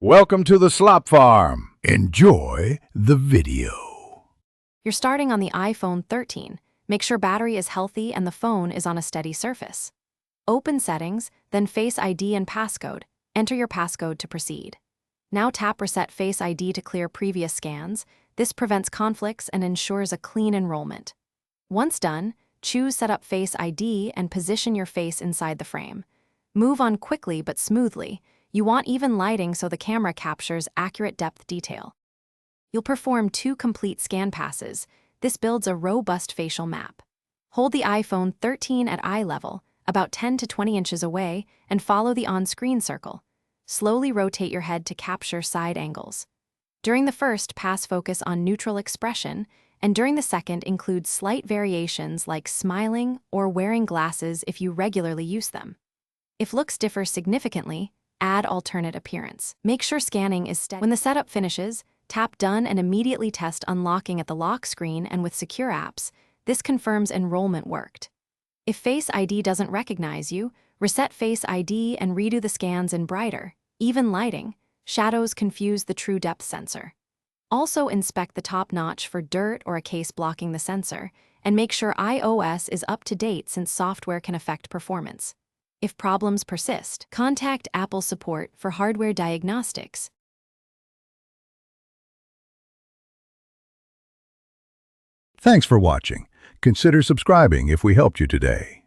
Welcome to the Slop Farm. Enjoy the video. You're starting on the iPhone 13. Make sure battery is healthy and the phone is on a steady surface. Open Settings, then Face ID and Passcode. Enter your passcode to proceed. Now tap Reset Face ID to clear previous scans. This prevents conflicts and ensures a clean enrollment. Once done, choose Set up Face ID and position your face inside the frame. Move on quickly but smoothly. You want even lighting so the camera captures accurate depth detail. You'll perform 2 complete scan passes. This builds a robust facial map. Hold the iPhone 13 at eye level, about 10 to 20 inches away, and follow the on-screen circle. Slowly rotate your head to capture side angles. During the first pass, focus on neutral expression, and during the second include slight variations like smiling or wearing glasses if you regularly use them. If looks differ significantly, add alternate appearance. Make sure scanning is steady. When the setup finishes, tap Done and immediately test unlocking at the lock screen and with secure apps. This confirms enrollment worked. If Face ID doesn't recognize you, reset Face ID and redo the scans in brighter, even lighting. Shadows confuse the true depth sensor. Also inspect the top notch for dirt or a case blocking the sensor, and make sure iOS is up to date since software can affect performance. If problems persist, contact Apple support for hardware diagnostics. Thanks for watching. Consider subscribing if we helped you today.